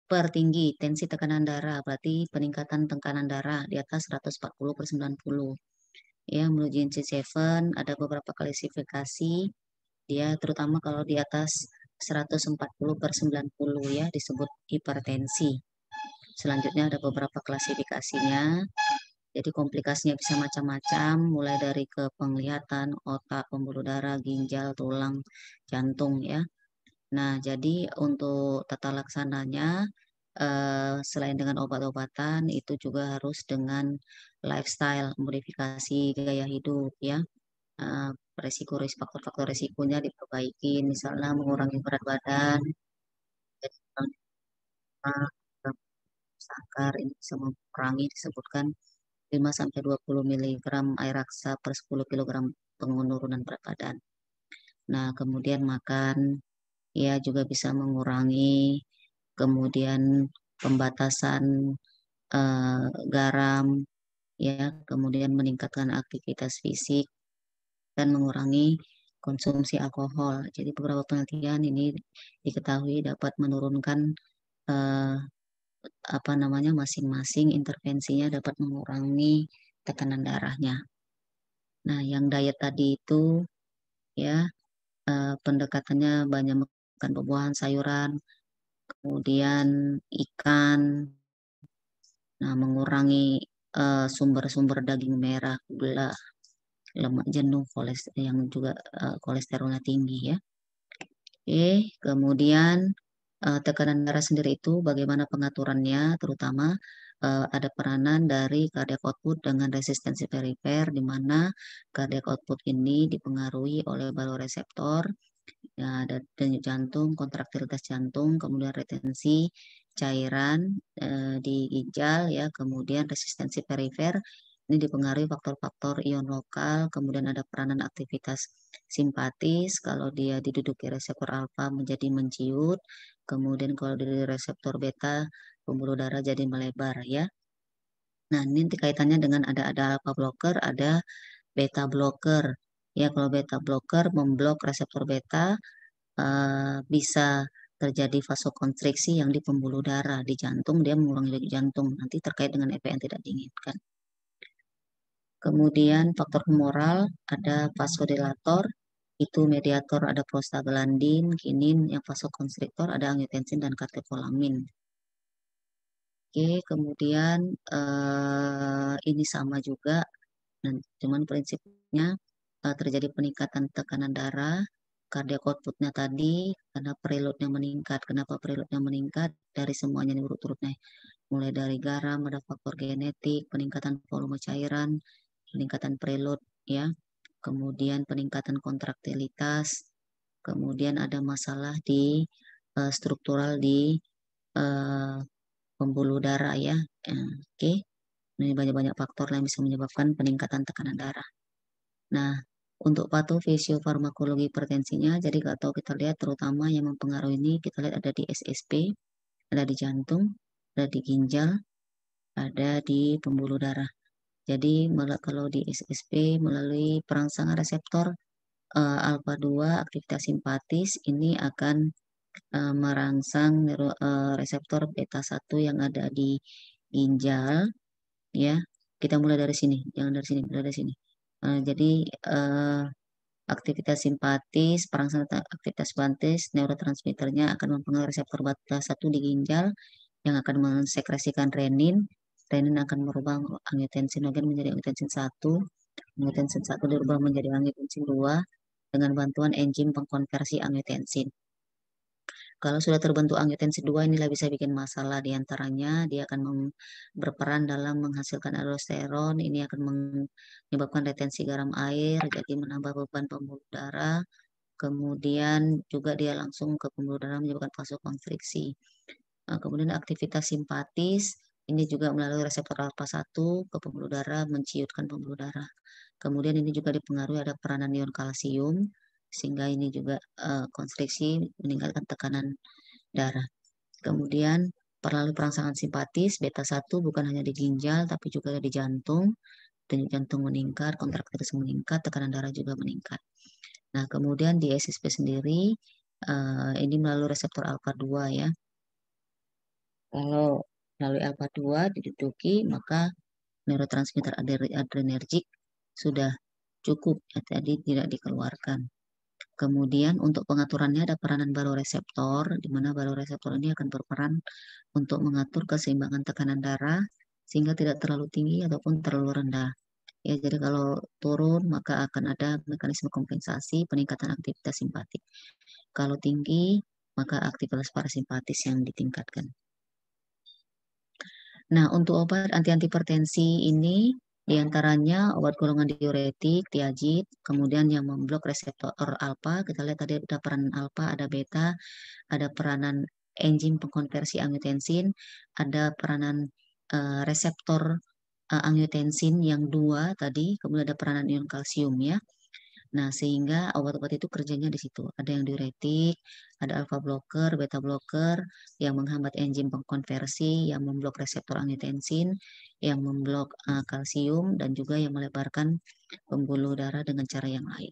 tinggi, tensi tekanan darah, berarti peningkatan tekanan darah di atas 140/90. Ya, menurut GNC7 ada beberapa klasifikasi, dia terutama kalau di atas 140/90 ya disebut hipertensi. Selanjutnya ada beberapa klasifikasinya. Jadi komplikasinya bisa macam-macam, mulai dari ke penglihatan, otak, pembuluh darah, ginjal, tulang, jantung ya. Nah, jadi untuk tata laksananya, selain dengan obat-obatan, itu juga harus dengan lifestyle, modifikasi gaya hidup ya. Eh, faktor-faktor resikonya diperbaiki, misalnya mengurangi berat badan, jadi sakar ini bisa mengurangi disebutkan 5-20 miligram air raksa per 10 kilogram penurunan berat badan. Nah, kemudian makan ya juga bisa mengurangi, kemudian pembatasan garam ya, kemudian meningkatkan aktivitas fisik dan mengurangi konsumsi alkohol. Jadi beberapa penelitian ini diketahui dapat menurunkan eh, apa namanya masing-masing intervensinya dapat mengurangi tekanan darahnya. Nah, yang diet tadi itu ya pendekatannya banyak makan buah-buahan, sayuran, kemudian ikan, nah mengurangi sumber-sumber daging merah, gula, lemak jenuh, kolesterol yang juga kolesterolnya tinggi ya. Oke, kemudian tekanan darah sendiri itu bagaimana pengaturannya, terutama ada peranan dari cardiac output dengan resistensi perifer, di mana cardiac output ini dipengaruhi oleh baloreseptor, ya, ada denyut jantung, kontraktilitas jantung, kemudian retensi cairan di ginjal, ya, kemudian resistensi perifer. Ini dipengaruhi faktor-faktor ion lokal, kemudian ada peranan aktivitas simpatis. Kalau dia diduduki reseptor alfa menjadi menciut, kemudian kalau di reseptor beta pembuluh darah jadi melebar, ya. Nah, ini kaitannya dengan ada alpha blocker, ada beta blocker. Ya, kalau beta blocker memblok reseptor beta, bisa terjadi vasokonstriksi yang di pembuluh darah di jantung, dia mengurangi denyut jantung, nanti terkait dengan efek yang tidak diinginkan. Kemudian faktor humoral ada vasodilator, itu mediator ada prostaglandin, kinin, yang vasokonstriktor ada angiotensin dan katekolamin. Oke, kemudian ini sama juga, dan cuman prinsipnya terjadi peningkatan tekanan darah, cardiac outputnya tadi karena preloadnya meningkat. Kenapa preloadnya meningkat? Dari semuanya ini urut-urutnya, mulai dari garam, ada faktor genetik, peningkatan volume cairan, peningkatan preload ya, kemudian peningkatan kontraktilitas, kemudian ada masalah di struktural di eh, pembuluh darah ya. Oke. Ini banyak-banyak faktor yang bisa menyebabkan peningkatan tekanan darah. Nah, untuk patofisiyofarmakologi hipertensinya, jadi kalau kita lihat terutama yang mempengaruhi ini, kita lihat ada di SSP, ada di jantung, ada di ginjal, ada di pembuluh darah. Jadi kalau di SSP melalui perangsang reseptor alfa 2 aktivitas simpatis ini akan merangsang reseptor beta 1 yang ada di ginjal ya. Kita mulai dari sini, jangan dari sini, mulai dari sini. Jadi eh, aktivitas simpatis, perangsang aktivitas simpatis, neurotransmitternya akan mempengaruhi reseptor beta 1 di ginjal yang akan mensekresikan renin. Renin akan merubah angiotensinogen menjadi angiotensin 1. Angiotensin 1 dirubah menjadi angiotensin 2 dengan bantuan enzim pengkonversi angiotensin. Kalau sudah terbentuk angiotensin 2 inilah bisa bikin masalah, diantaranya dia akan berperan dalam menghasilkan aldosteron, ini akan menyebabkan retensi garam air, jadi menambah beban pembuluh darah, kemudian juga dia langsung ke pembuluh darah menyebabkan vasokonstriksi. Kemudian aktivitas simpatis, ini juga melalui reseptor alfa 1 ke pembuluh darah, menciutkan pembuluh darah. Kemudian ini juga dipengaruhi ada peranan ion kalsium, sehingga ini juga konstriksi meningkatkan tekanan darah. Kemudian melalui perangsangan simpatis, beta 1 bukan hanya di ginjal, tapi juga di jantung. Denyut jantung meningkat, kontraktilitas meningkat, tekanan darah juga meningkat. Nah, kemudian di SSP sendiri, ini melalui reseptor alfa 2 ya. Kalau melalui alfa 2 diduduki, maka neurotransmitter adrenergik sudah cukup, ya, tadi tidak dikeluarkan. Kemudian untuk pengaturannya ada peranan baroreseptor, di mana baroreseptor ini akan berperan untuk mengatur keseimbangan tekanan darah sehingga tidak terlalu tinggi ataupun terlalu rendah. Ya, jadi kalau turun maka akan ada mekanisme kompensasi peningkatan aktivitas simpatik. Kalau tinggi maka aktivitas parasimpatis yang ditingkatkan. Nah, untuk obat antihipertensi ini diantaranya obat golongan diuretik, tiazid, kemudian yang memblok reseptor alfa. Kita lihat tadi ada peranan alfa, ada beta, ada peranan enzim pengkonversi angiotensin, ada peranan reseptor angiotensin yang 2 tadi, kemudian ada peranan ion kalsium ya. Nah, sehingga obat-obat itu kerjanya di situ. Ada yang diuretik, ada alpha blocker, beta blocker, yang menghambat enzim pengkonversi, yang memblok reseptor angiotensin, yang memblok kalsium, dan juga yang melebarkan pembuluh darah dengan cara yang lain.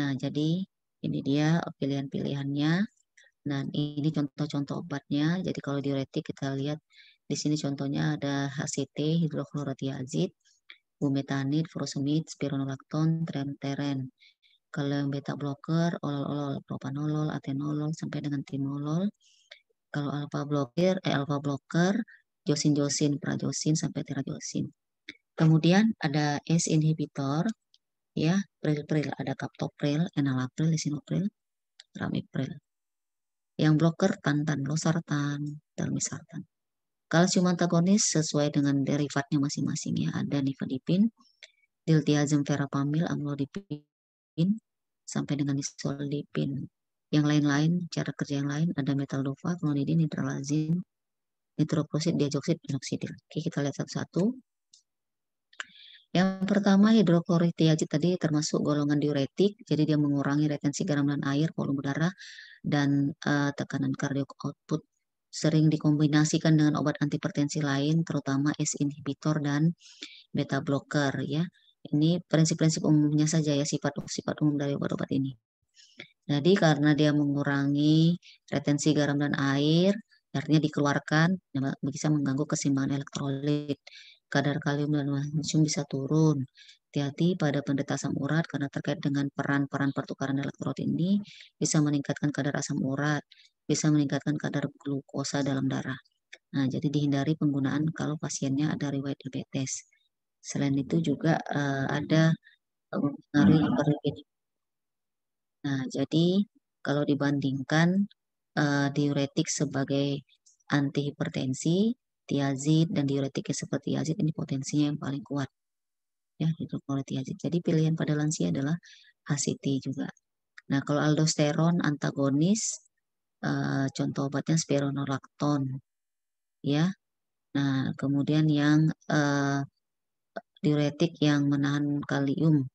Nah, jadi ini dia pilihan-pilihannya. Nah, ini contoh-contoh obatnya. Jadi kalau diuretik kita lihat di sini contohnya ada HCT, hidrochlorothiazid, bumetanid, furosemid, spironolakton, tremteren. Kalau yang beta blocker, olol-olol, propanolol, atenolol, sampai dengan timolol. Kalau alpha blocker, josin-josin, prajosin, sampai tirajosin. Kemudian ada ACE inhibitor, ya, pril-pril, ada captopril, enalapril, lisinopril, ramipril. Yang blocker tantan, losartan, telmisartan. Kalsium antagonis sesuai dengan derivatnya masing-masing ya, ada nifedipin, diltiazem, verapamil, amlodipin, sampai dengan isoldipin. Yang lain-lain, cara kerja yang lain ada metaldopa, clonidin, nitralazin, nitroprosid, diazoxid, inoxidil. Oke, kita lihat satu-satu. Yang pertama, hidroklorithiazid tadi termasuk golongan diuretik, jadi dia mengurangi retensi garam dan air, volume darah, dan tekanan kardiak output. Sering dikombinasikan dengan obat antihipertensi lain, terutama ACE inhibitor dan beta blocker ya. Ini prinsip-prinsip umumnya saja ya, sifat umum dari obat-obat ini. Jadi karena dia mengurangi retensi garam dan air, artinya dikeluarkan, bisa mengganggu keseimbangan elektrolit. Kadar kalium dan magnesium bisa turun. Hati-hati pada penderita asam urat karena terkait dengan peran-peran pertukaran elektrolit ini bisa meningkatkan kadar asam urat, bisa meningkatkan kadar glukosa dalam darah. Nah, jadi dihindari penggunaan kalau pasiennya ada riwayat diabetes. Selain itu juga ada mempengaruhi hiperlipidemia. Nah, jadi kalau dibandingkan diuretik sebagai antihipertensi, tiazid dan diuretiknya seperti tiazid ini potensinya yang paling kuat ya hidroklorithiazid. Jadi pilihan pada lansia adalah HCT juga. Nah, kalau aldosteron antagonis contoh obatnya spironolakton ya. Nah, kemudian yang diuretik yang menahan kalium,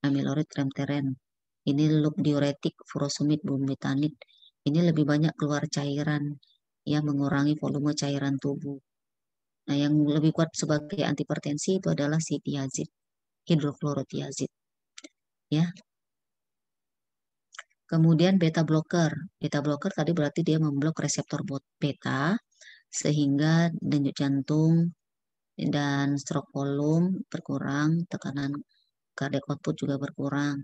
amilorid, tremteren. Ini loop diuretik, furosemid, bumetanid. Ini lebih banyak keluar cairan, ya mengurangi volume cairan tubuh. Nah, yang lebih kuat sebagai antihipertensi itu adalah si tiazid, hidroklorithiazid. Ya. Kemudian beta blocker. Beta blocker tadi berarti dia memblok reseptor beta sehingga denyut jantung dan stroke volume berkurang, tekanan cardiac output juga berkurang.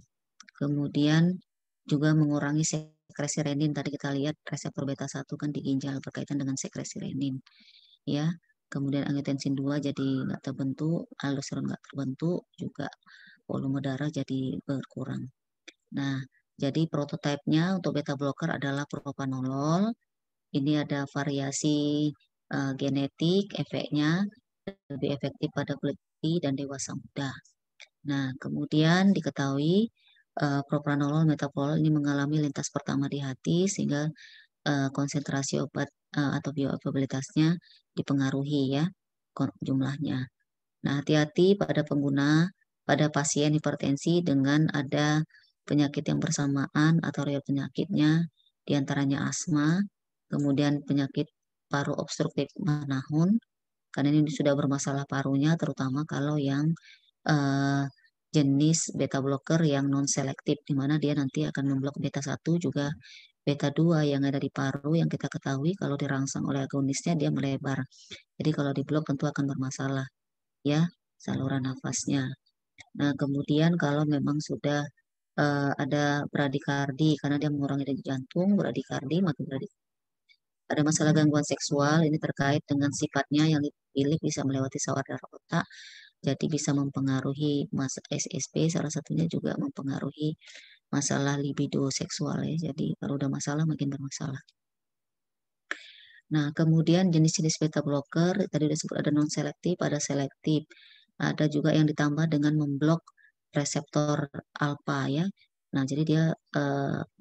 Kemudian juga mengurangi sekresi renin. Tadi kita lihat reseptor beta 1 kan di ginjal berkaitan dengan sekresi renin. Ya, kemudian angiotensin 2 jadi nggak terbentuk, aldosteron nggak terbentuk, juga volume darah jadi berkurang. Nah, jadi prototipenya untuk beta blocker adalah propanolol. Ini ada variasi genetik, efeknya lebih efektif pada kulit putih dan dewasa muda. Nah, kemudian diketahui propranolol metoprolol ini mengalami lintas pertama di hati sehingga konsentrasi obat atau bioavailabilitasnya dipengaruhi ya jumlahnya. Nah, hati-hati pada pengguna pada pasien hipertensi dengan ada penyakit yang bersamaan atau riwayat penyakitnya diantaranya asma, kemudian penyakit paru obstruktif manahun, karena ini sudah bermasalah parunya, terutama kalau yang eh, jenis beta blocker yang non selektif, di mana dia nanti akan memblok beta 1 juga beta 2 yang ada di paru yang kita ketahui kalau dirangsang oleh agonisnya dia melebar. Jadi kalau diblok tentu akan bermasalah ya saluran nafasnya. Nah, kemudian kalau memang sudah ada bradikardi karena dia mengurangi denyut jantung, bradikardi, makin bradikardi. Ada masalah gangguan seksual, ini terkait dengan sifatnya yang dipilih bisa melewati sawar darah otak, jadi bisa mempengaruhi SSP, salah satunya juga mempengaruhi masalah libido seksual ya. Jadi kalau udah masalah makin bermasalah. Nah, kemudian jenis-jenis beta blocker, tadi udah sebut ada non-selektif, ada selektif. Ada juga yang ditambah dengan memblok reseptor alfa ya. Nah, jadi dia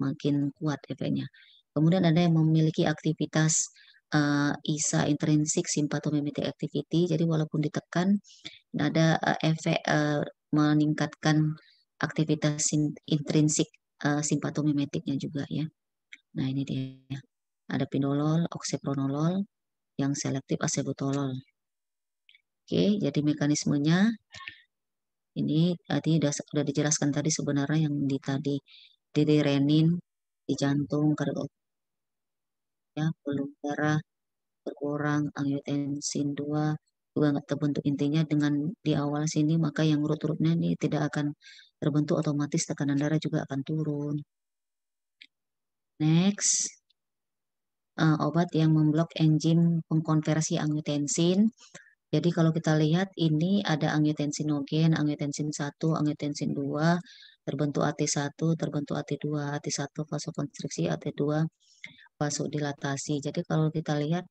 makin kuat efeknya. Kemudian ada yang memiliki aktivitas ISA intrinsic sympathomimetic activity. Jadi walaupun ditekan, ada efek meningkatkan aktivitas intrinsik simpatomimetiknya juga ya. Nah, ini dia. Ada pinolol, oksepronolol, yang selektif acebutolol. Oke, jadi mekanismenya ini tadi sudah dijelaskan tadi sebenarnya yang di renin, di jantung, ya, pembuluh darah berkurang, angiotensin 2 juga nggak terbentuk intinya dengan di awal sini maka yang urut-urutnya ini tidak akan terbentuk otomatis tekanan darah juga akan turun. Next, obat yang memblok enzim pengkonversi angiotensin. Jadi kalau kita lihat ini ada angiotensinogen, angiotensin 1, angiotensin 2, terbentuk AT1, terbentuk AT2, AT1 vasokonstriksi, AT2 vasodilatasi. Jadi kalau kita lihat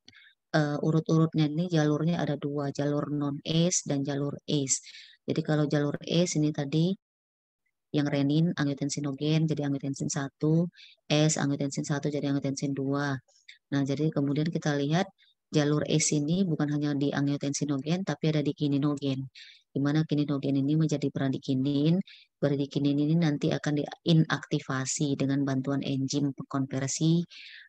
urut-urutnya ini jalurnya ada dua, jalur non-ACE dan jalur ACE. Jadi kalau jalur ACE ini tadi yang renin angiotensinogen jadi angiotensin 1, S angiotensin 1 jadi angiotensin 2. Nah, jadi kemudian kita lihat jalur ACE ini bukan hanya di angiotensinogen tapi ada di kininogen. Di mana kininogen ini menjadi bradikinin. Bradikinin ini nanti akan diinaktivasi dengan bantuan enzim konversi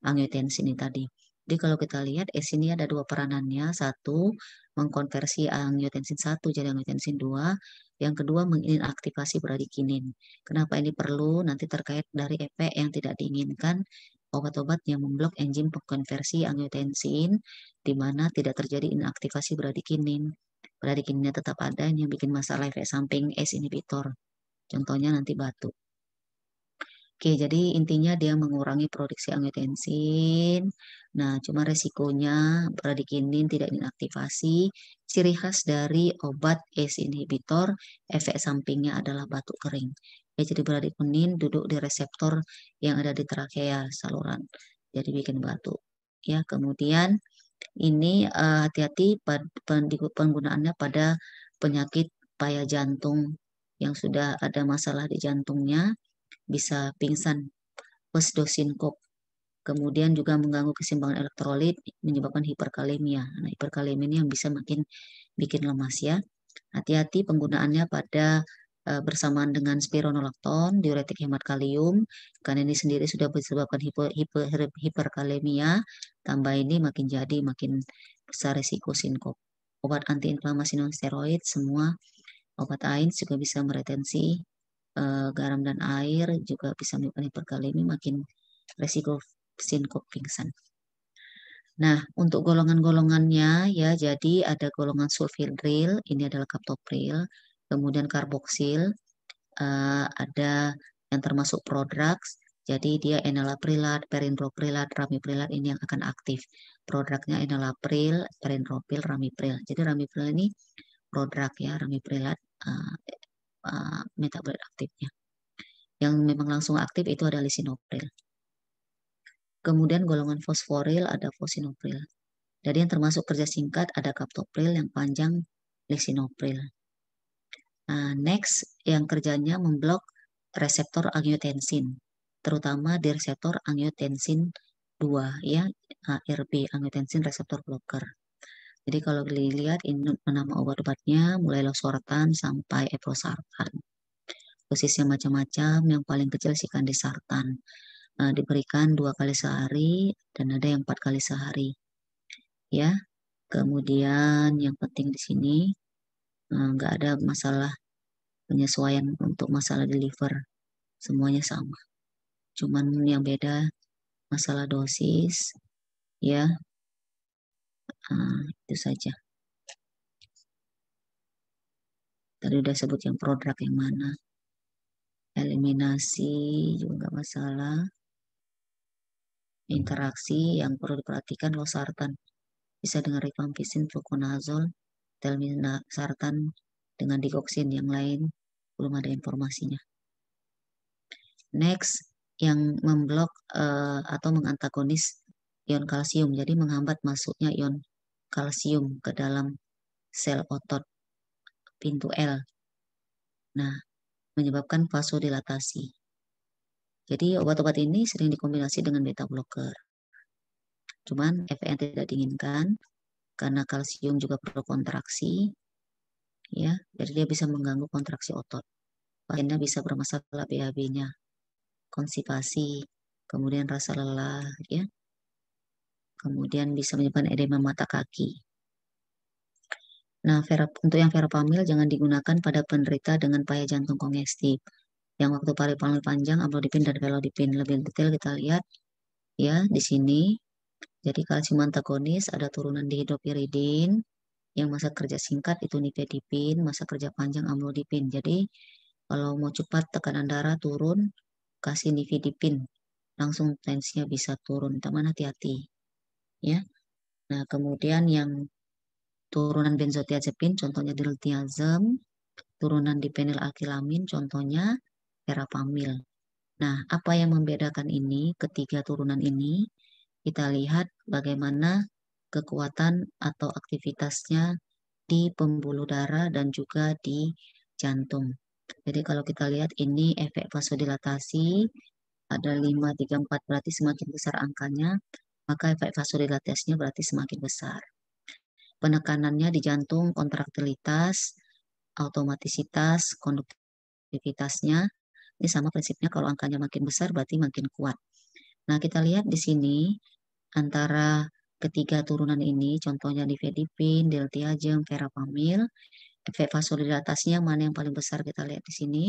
angiotensin ini tadi. Jadi kalau kita lihat ACE ini ada dua peranannya. Satu, mengkonversi angiotensin 1 jadi angiotensin 2. Yang kedua, menginaktivasi bradikinin. Kenapa ini perlu? Nanti terkait dari efek yang tidak diinginkan obat-obat yang memblok enzim pengkonversi angiotensin di mana tidak terjadi inaktivasi bradikinin. Bradikininnya tetap ada, ini yang bikin masalah efek samping ACE inhibitor. Contohnya nanti batuk. Oke, jadi intinya dia mengurangi produksi angiotensin. Nah, cuma resikonya bradikinin tidak inaktivasi. Ciri khas dari obat ACE inhibitor, efek sampingnya adalah batuk kering. Ya, jadi bradikinin duduk di reseptor yang ada di trakea saluran. Jadi bikin batuk. Ya, kemudian ini hati-hati penggunaannya pada penyakit paya jantung yang sudah ada masalah di jantungnya bisa pingsan, pesdosinkop. Kemudian juga mengganggu keseimbangan elektrolit, menyebabkan hiperkalemia. Nah, hiperkalemia ini yang bisa makin bikin lemas ya. Hati-hati penggunaannya pada bersamaan dengan spironolakton, diuretik hemat kalium, karena ini sendiri sudah disebabkan hiperkalemia. Tambah ini makin jadi makin besar risiko sinkop. Obat antiinflamasi non steroid semua obat AINS juga bisa meretensi garam dan air juga bisa menyebabkan hiperkalemi makin resiko sinkop pingsan. Nah, untuk golongan-golongannya ya jadi ada golongan sulfhydryl, ini adalah captopril, kemudian karboksil, ada yang termasuk prodrugs, jadi dia enalaprilat, perindoprilat, ramiprilat ini yang akan aktif. Prodrugnya enalapril, perindopril, ramipril. Jadi ramipril ini prodrug ya, ramiprilat metabolit aktifnya. Yang memang langsung aktif itu ada lisinopril. Kemudian golongan fosforil ada fosinopril. Jadi yang termasuk kerja singkat ada captopril, yang panjang lisinopril. Nah, next yang kerjanya memblok reseptor angiotensin, terutama di reseptor angiotensin 2 ya, ARB, angiotensin reseptor blocker. Jadi kalau dilihat ini nama obat-obatnya mulai losartan sampai eprosartan. Dosisnya macam-macam, yang paling kecil si kandisartan. Diberikan 2 kali sehari dan ada yang 4 kali sehari. Ya, kemudian yang penting di sini nggak ada masalah penyesuaian untuk masalah di liver, semuanya sama. Cuman yang beda masalah dosis, ya. Itu saja. Tadi udah sebut yang prodrug yang mana. Eliminasi juga nggak masalah. Interaksi yang perlu diperhatikan losartan. Bisa dengan rifampicin, fluconazole, telmisartan dengan digoxin, yang lain belum ada informasinya. Next, yang memblok atau mengantagonis ion kalsium, jadi menghambat masuknya ion kalsium ke dalam sel otot pintu L. Nah, menyebabkan vasodilatasi. Jadi obat-obat ini sering dikombinasi dengan beta blocker. Cuman efek yang tidak diinginkan karena kalsium juga perlu kontraksi, ya. Jadi dia bisa mengganggu kontraksi otot. Pasiennya bisa bermasalah BAB-nya, konstipasi, kemudian rasa lelah, ya. Kemudian bisa menyebabkan edema mata kaki. Nah, untuk yang verapamil jangan digunakan pada penderita dengan paya jantung kongestif. Yang waktu paling panjang, amlodipin dan felodipin. Lebih detail kita lihat ya di sini. Jadi kalsium antagonis ada turunan dihidropiridin, yang masa kerja singkat itu nifedipin, masa kerja panjang amlodipin. Jadi kalau mau cepat tekanan darah turun, kasih nifedipin, langsung tensinya bisa turun. Teman hati-hati ya. Nah, kemudian yang turunan benzodiazepin, contohnya diltiazem, turunan dipenilatilamin, contohnya verapamil. Nah, apa yang membedakan ini, ketiga turunan ini? Kita lihat bagaimana kekuatan atau aktivitasnya di pembuluh darah dan juga di jantung. Jadi kalau kita lihat ini efek vasodilatasi, ada 5, 3, 4, berarti semakin besar angkanya, maka efek vasodilatasinya berarti semakin besar. Penekanannya di jantung, kontraktilitas, automatisitas, konduktivitasnya, ini sama prinsipnya, kalau angkanya makin besar berarti makin kuat. Nah, kita lihat di sini antara ketiga turunan ini, contohnya nifedipin, diltiazem, verapamil, efek vasodilatasinya mana yang paling besar, kita lihat di sini.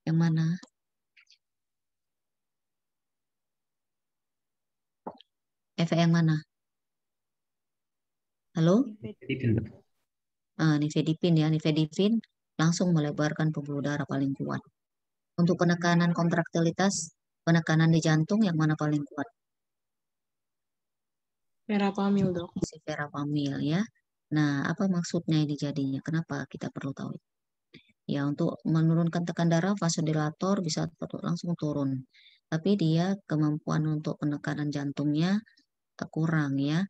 Yang mana? Efek yang mana? Halo? Nifedipin ya, nifedipin langsung melebarkan pembuluh darah paling kuat. Untuk penekanan kontraktilitas, penekanan di jantung yang mana paling kuat? Verapamil, dok. Si verapamil ya. Nah, apa maksudnya ini jadinya? Kenapa kita perlu tahu? Ya, untuk menurunkan tekan darah, vasodilator bisa langsung turun. Tapi dia kemampuan untuk penekanan jantungnya kurang ya.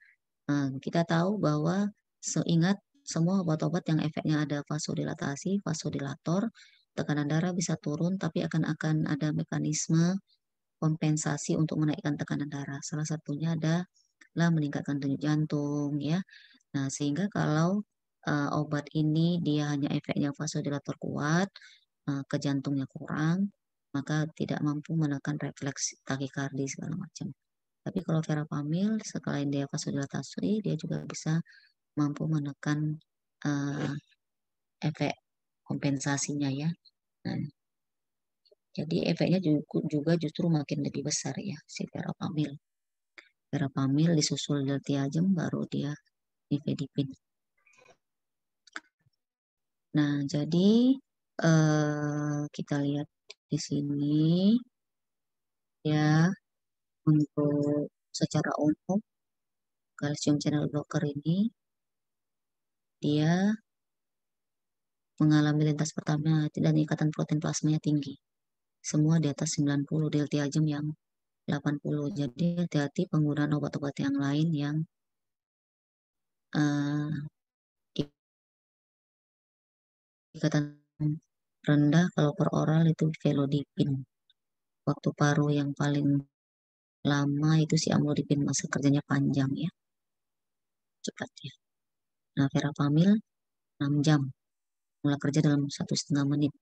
Kita tahu bahwa seingat semua obat-obat yang efeknya ada vasodilatasi, vasodilator, tekanan darah bisa turun, tapi akan ada mekanisme kompensasi untuk menaikkan tekanan darah. Salah satunya adalah meningkatkan denyut jantung ya. Nah, sehingga kalau obat ini dia hanya efeknya vasodilator kuat, ke jantungnya kurang, maka tidak mampu menekan refleks takikardi segala macam. Tapi kalau verapamil, selain dia vasodilatasi, dia juga bisa mampu menekan uh, efek kompensasinya ya. Nah, jadi efeknya juga justru makin lebih besar ya si verapamil. Verapamil disusul diltiazem, baru dia nifedipin. Nah, jadi kita lihat di sini ya, untuk secara umum kalsium channel blocker ini dia mengalami lintas pertama dan ikatan protein plasmanya tinggi. Semua di atas 90, diltiazem yang 80. Jadi hati-hati penggunaan obat-obat yang lain yang uh, ikatan rendah. Kalau per oral itu velodipin. Waktu paru yang paling lama itu si amlodipin, masa kerjanya panjang ya, cepat ya. Nah, verapamil 6 jam, mulai kerja dalam 1,5 menit.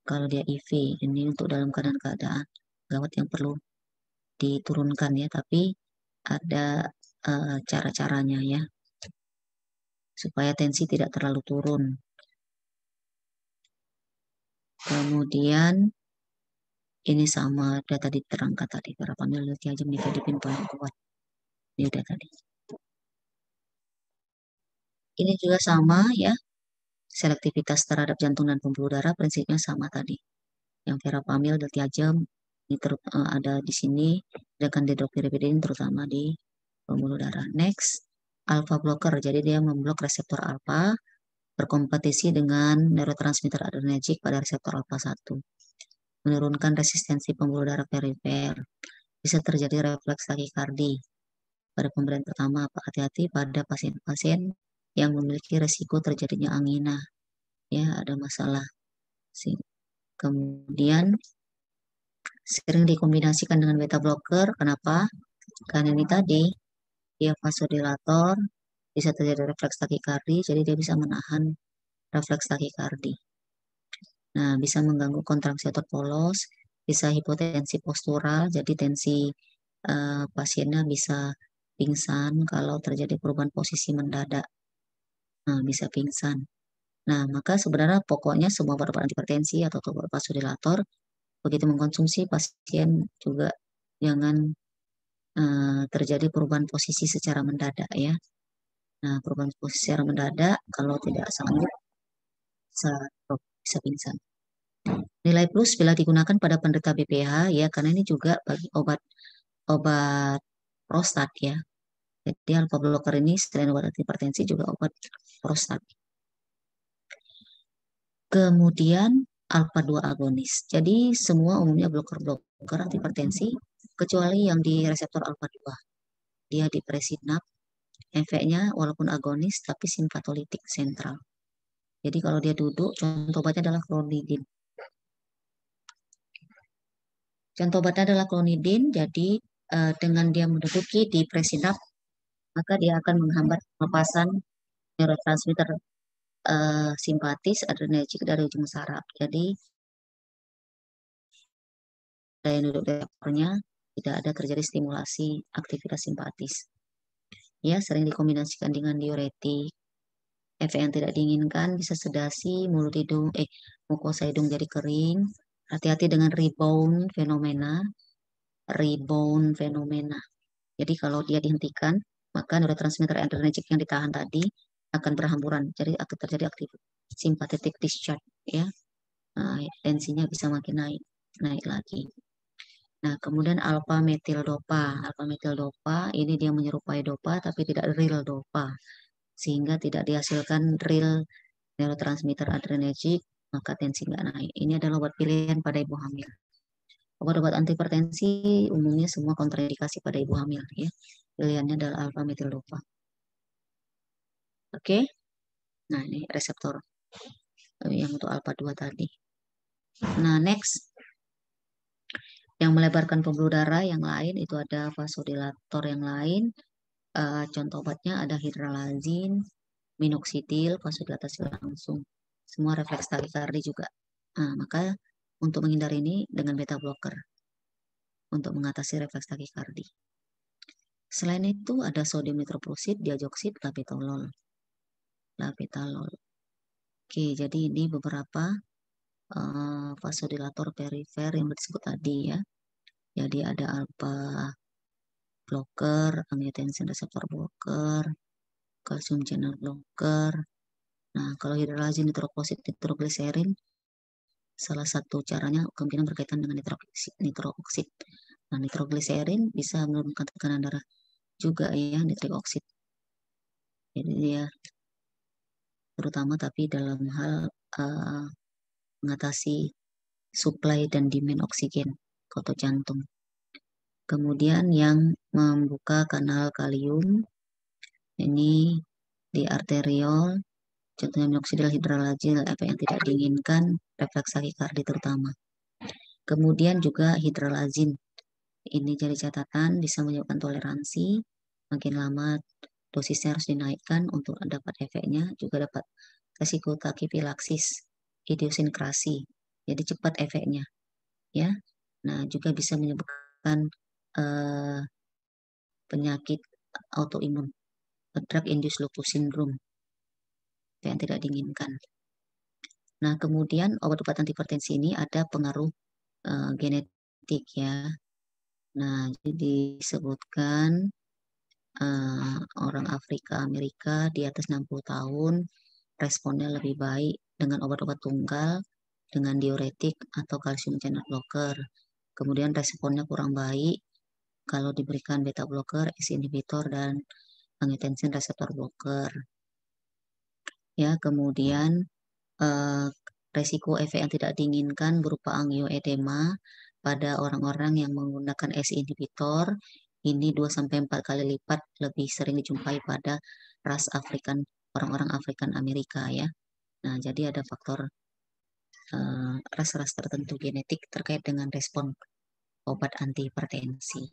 Kalau dia IV, ini untuk dalam keadaan gawat yang perlu diturunkan ya, tapi ada cara-caranya ya, supaya tensi tidak terlalu turun. Kemudian Ini sama udah tadi terangkat tadi verapamil, diltiazem, nifedipin paling kuat. Ini udah tadi. Ini juga sama ya, selektivitas terhadap jantung dan pembuluh darah prinsipnya sama tadi. Yang verapamil, diltiazem ini ada di sini, sedangkan dihidropiridin terutama di pembuluh darah. Next, alpha blocker. Jadi dia memblok reseptor alpha, berkompetisi dengan neurotransmitter adrenergic pada reseptor alpha 1. Menurunkan resistensi pembuluh darah perifer. Bisa terjadi refleks takikardi. Pada pemberian pertama, hati-hati pada pasien-pasien yang memiliki resiko terjadinya angina. Ya, ada masalah. Kemudian sering dikombinasikan dengan beta blocker. Kenapa? Karena ini tadi dia vasodilator, bisa terjadi refleks takikardi, jadi dia bisa menahan refleks takikardi. Nah, bisa mengganggu kontraksi otot polos, bisa hipotensi postural, jadi tensi pasiennya bisa pingsan kalau terjadi perubahan posisi mendadak. Nah, bisa pingsan. Nah, maka sebenarnya pokoknya semua obat antihipertensi atau obat vasodilator, begitu mengkonsumsi pasien juga jangan terjadi perubahan posisi secara mendadak ya. Nah, perubahan posisi secara mendadak kalau tidak sanggup bisa, bisa pingsan. Nilai plus bila digunakan pada penderita BPH ya, karena ini juga bagi obat prostat ya. Jadi alpha blocker ini selain obat hipertensi juga obat prostat. Kemudian alpha 2 agonis. Jadi semua umumnya bloker-bloker hipertensi kecuali yang di reseptor alpha 2. Dia di presinap, efeknya walaupun agonis tapi simpatolitik sentral. Jadi kalau dia duduk, contoh obatnya adalah klonidin. Contoh obatnya adalah klonidin, jadi dengan dia menduduki di presinap, maka dia akan menghambat pelepasan neurotransmitter simpatis adrenergic dari ujung saraf. Jadi daya duduk reseptornya tidak ada terjadi stimulasi aktivitas simpatis. Ya, sering dikombinasikan dengan diuretik. Efek yang tidak diinginkan bisa sedasi, mulut hidung, mukosa hidung jadi kering. Hati-hati dengan rebound fenomena. Rebound fenomena. Jadi kalau dia dihentikan, maka neurotransmitter adrenergic yang ditahan tadi akan berhamburan. Jadi akan terjadi aktif sympathetic discharge ya. Nah, tensinya bisa makin naik lagi. Nah, kemudian alpha metil dopa. Alpha metil dopa ini dia menyerupai dopa tapi tidak real dopa. Sehingga tidak dihasilkan real neurotransmitter adrenergic, maka tensi nggak naik. Ini adalah obat pilihan pada ibu hamil. Obat-obat antihipertensi umumnya semua kontraindikasi pada ibu hamil ya. Pilihannya adalah alpha metil dopa. Oke. Nah, ini reseptor yang untuk alpha 2 tadi. Nah, next yang melebarkan pembuluh darah yang lain itu ada vasodilator yang lain. Contoh obatnya ada hidralazin, minoxidil, vasodilatasi langsung. Semua refleks takikardi juga. Nah, maka untuk menghindari ini dengan beta blocker untuk mengatasi refleks takikardi. Selain itu ada sodium nitroprusid, diazoxid, labetalol. Labetalol. Oke, jadi ini beberapa vasodilator perifer yang disebut tadi ya. Jadi ada alpha blocker, angiotensin receptor blocker, calcium channel blocker. Nah, kalau hidralazin, nitroprosid, nitrogliserin, salah satu caranya kemungkinan berkaitan dengan nitrooksid. Nah, nitrogliserin bisa menurunkan tekanan darah juga ya, nitrik oksid. Jadi dia terutama tapi dalam hal mengatasi supply dan demand oksigen ke otot jantung. Kemudian yang membuka kanal kalium ini di arteriol, contohnya minoxidil, hidralazil, apa yang tidak diinginkan, refleks takikardi terutama. Kemudian juga hidralazin. Ini jadi catatan bisa menyebabkan toleransi. Makin lama dosisnya harus dinaikkan untuk dapat efeknya. Juga dapat resiko takipilaksis, idiosinkrasi. Jadi cepat efeknya. Ya. Nah, juga bisa menyebabkan penyakit autoimun, drug induced lupus syndrome yang tidak diinginkan. Nah, kemudian obat-obat antihipertensi ini ada pengaruh genetik ya. Nah, jadi disebutkan orang Afrika Amerika di atas 60 tahun responnya lebih baik dengan obat-obat tunggal, dengan diuretik atau kalsium channel blocker. Kemudian responnya kurang baik kalau diberikan beta blocker, ACE inhibitor, dan angiotensin reseptor blocker. Ya, kemudian eh, resiko efek yang tidak diinginkan berupa angioedema pada orang-orang yang menggunakan ACE inhibitor ini 2-4 kali lipat lebih sering dijumpai pada ras Afrikan, orang-orang Afrikan Amerika ya. Nah, jadi ada faktor ras-ras tertentu genetik terkait dengan respon obat antihipertensi.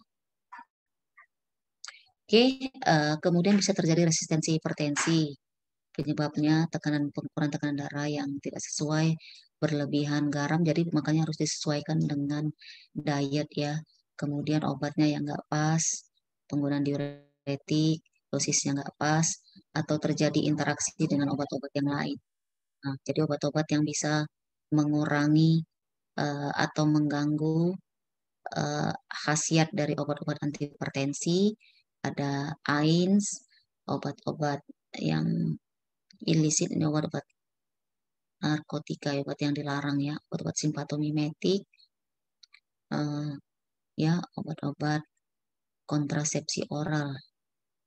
Oke, kemudian bisa terjadi resistensi hipertensi. Penyebabnya pengukuran tekanan darah yang tidak sesuai, berlebihan garam, jadi makanya harus disesuaikan dengan diet ya. Kemudian obatnya yang nggak pas, penggunaan diuretik, dosisnya nggak pas, atau terjadi interaksi dengan obat-obat yang lain. Nah, jadi obat-obat yang bisa mengurangi atau mengganggu eh, khasiat dari obat-obat antihipertensi, ada AINS, obat-obat yang ilisit, ini obat-obat narkotika, obat yang dilarang ya, obat-obat simpatomimetik, eh, ya obat-obat kontrasepsi oral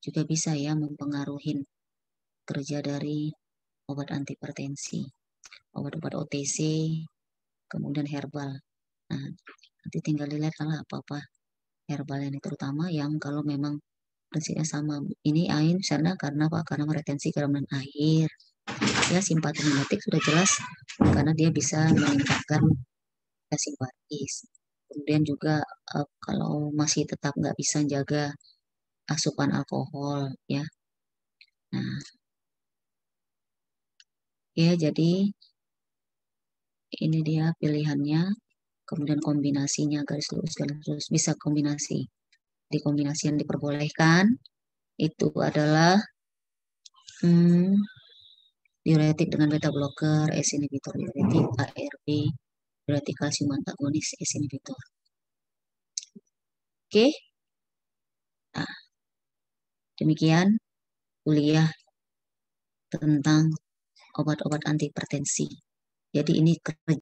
juga bisa ya mempengaruhi kerja dari obat antihipertensi, obat-obat OTC, kemudian herbal. Nah, nanti tinggal dilihat kalau apa-apa herbal ini terutama yang kalau memang prinsipnya sama. Ini AIN misalnya karena apa? Karena meretensi garam dan air. Ya, simpatomimetik sudah jelas karena dia bisa meningkatkan simpatis. Kemudian juga kalau masih tetap nggak bisa jaga asupan alkohol ya. Nah, ya jadi ini dia pilihannya. Kemudian kombinasinya garis lurus bisa kombinasi. Di kombinasi yang diperbolehkan itu adalah hmm, diuretik dengan beta blocker, ACE inhibitor diuretik, ARB, diuretik kalsium antagonis, ACE inhibitor. Oke, nah, demikian kuliah tentang obat-obat antihipertensi. Jadi ini kerja